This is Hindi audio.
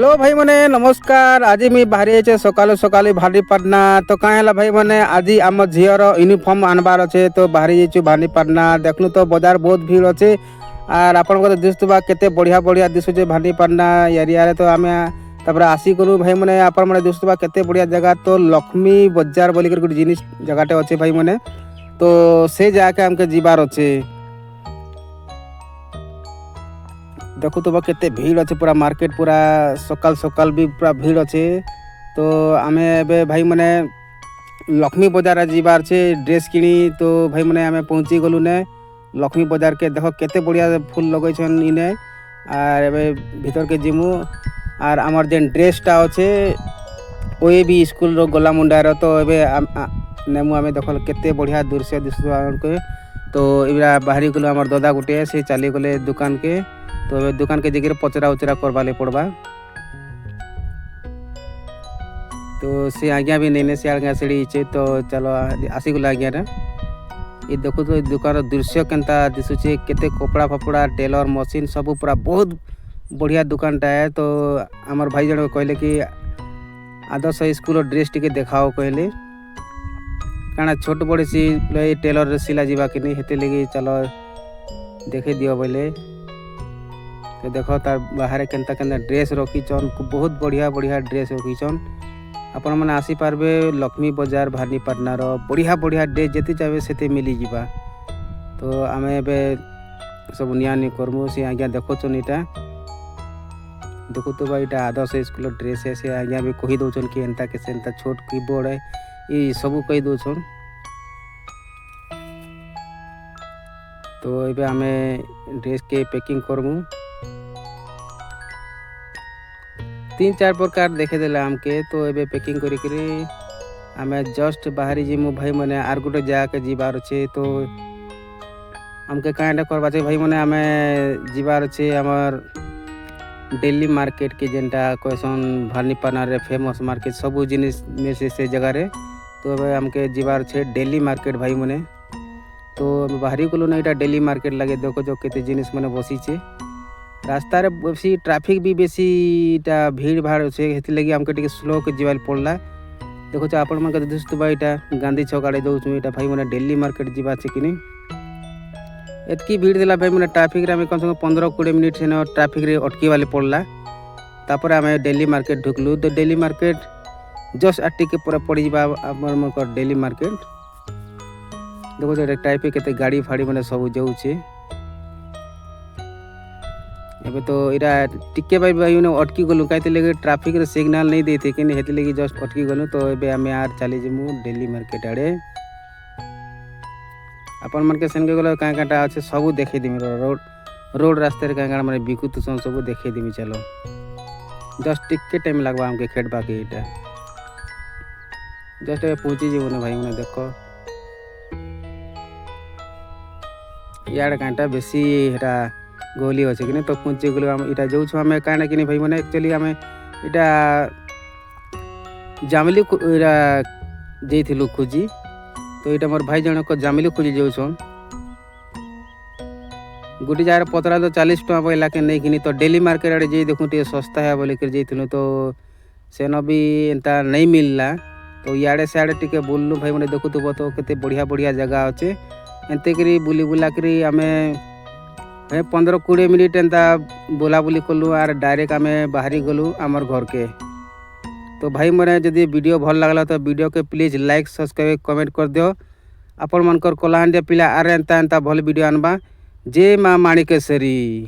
हेलो भाई मने नमस्कार। आज मुई बाहरी आइचे सकालु सकालु भानीपाटना। तो कहाँ है भाई मने आज आम झीर यूनिफॉर्म आनबार अच्छे तो बाहरी जाइछु भानीपाटना। देखनु तो बाजार बहुत भीड़ अच्छे आर आपन को दिसुबा केते बढ़िया बढ़िया दिसुचे भानीपाटना एरिया रे। तो आमे तबरे आसी करू भाई मने आपन मने दिसुबा केते बढ़िया जगह तो लक्ष्मी बाजार बोली कर गुड जिनिस जगहटे अच्छे भाई मने। तो से जाके हमके जीवार अच्छे। देखु तो केते भीड़ अच्छे पूरा मार्केट पूरा सकाल सकाल भी पूरा भीड़ अच्छे। तो आमे एबे भाई मने लक्ष्मी बाजार जीवार छे ड्रेस किनी। तो भाई मने आमे पहुँची गलु ने लक्ष्मी बाजार के। देखो केते बढ़िया फूल लगै छन इने आर एबे भीतर के जिमु आर हमर जेन ड्रेसटा अच्छे ओए भी स्कूल रो गला मुंडा रो। तो एबे नेमु आमे देखल केते बढ़िया दृश्य दिसु आनके। तो इबरा बाहरी गलु हमर दादा गुटे से चली गले दुकान के। तो दुकान के जगह पचरा उचरा करवा ले पड़वा। तो से आज्ञा भी नहीं से आज्ञा सीढ़ी छे। तो चलो आसी गला आज्ञा रे। ये देखो तो दुकान दृश्य केनता दिसुचे केते कपड़ा फपड़ा टेलर मशीन सब पूरा बहुत बढ़िया दुकानटा है। तो हमार भाई जन कहले कि आदर्श स्कूल ड्रेस टिके देखाओ कहले काना छोट बड़े सी टेलर सिला जीवा कि नहीं हेते लगी चलो देखे दियो बोले। तो देखो तार बाहर केनता केनता ड्रेस रखीचन बहुत बढ़िया बढ़िया ड्रेस रखीचन। आपण मैंने आसी पार्बे लक्ष्मी बाजार भानीपाटना रो बढ़िया बढ़िया ड्रेस जेती चाहे से मिली जीवा। तो आमे एबे सब निया नि करमु से आज्ञा देखो चन इटा देखो तो भाई इटा आदर्श स्कूल ड्रेस है। से आज्ञा भी कही दउचन कि एंता के सेंता छोट की बड़ है ये सब कही दउचन। तो एबे आमे ड्रेस के पैकिंग करमु 3-4 प्रकार देखे देला हमके। तो एबे पैकिंग करी करी आमे जस्ट बाहरी जिमु भाई मने आर गुटे जाके जीवार छे। तो हमके कांडा करबा छे भाई मने आमे जीवार छे हमर दिल्ली मार्केट के जेंटा कहसन भानीपाटना रे फेमस मार्केट सब जिनिस में से जगह रे। तो एबे हमके जीवार छे दिल्ली मार्केट भाई मने। तो बाहरी गलो ना इटा दिल्ली मार्केट लगे देखो जो केते जिनिस मने बसी छे रास्ता रे बेसी ट्रैफिक भी बेसी इटा भीड़ भाड़ छे हेति लगी हमके टिके स्लो के जीवाल पड़ला। देखो छ आपण मन के दिसतो बा इटा गांधी चौक आड़े दउछु इटा भाई मने दिल्ली मार्केट जीवा छे कि नहीं एतकी भीड़ देला भाई मने ट्रैफिक रे कम से कम 15-20 मिनिट से न ट्रैफिक रे अटकी वाले पड़ला। तापर आमे दिल्ली मार्केट ढुकलु। तो दिल्ली मार्केट जस्ट टिके पूरा पड़ी जीवा हमर मन को दिल्ली मार्केट। देखो छ ट्रैफिक केते गाड़ी फाड़ी मने सब जाउछे। एबे तो इरा टिके भाई अटकी गलु कहीं लगे ट्रैफिक रे सिग्नल नहीं देते कि हेती लगी जस्ट अटकी गलु। तो एबे आमे आर चली जिमु दिल्ली मार्केट आड़े। अपन मन के संगे गलो कां काटा अच्छे सब देखे दिमी रोड रास्ते रे कां माने बिकुत सब देखे दिमी। चलो जस्ट टिके टाइम लगवा हमके खेड़बा के इटा जस्ट पहुंची जीवने भाई मने देखो यार कांटा बेसी हेरा गोली अच्छे कि नहीं। तो पहुँची गलु आम इटा जाऊँ आम कहीं कि भाई मैंने एक्चुअली आम इटा जामिली इरा जाइलु खोजी। तो इटा मोर भाई जन को जामिली खोजी जाऊन गोटे जगह पतरा तो 40 टका पहला के नहीं कि तो दिल्ली मार्केट आड़े जाई देखूँ टे सस्ता है बोलिक जाइलु। तो सेन भी एंता नहीं मिलला। तो इे सियाड़े टिके बुललु भाई मैंने देखु तो केते बढ़िया बढ़िया जगह अच्छे एंते करी बुली बुला करी आमे 15-20 मिनिट एंता बुलाबुली कलु आर डायरेक्ट आमे बाहरी गलु आमर घर के। तो भाई मने जदि वीडियो भल लागला तो वीडियो के प्लीज लाइक सब्सक्राइब कमेंट कर दियो। आपण मनकर कलाहांडिया पिला आर एंता भल वीडियो आनबा। जय माँ माणिकेश्वरी।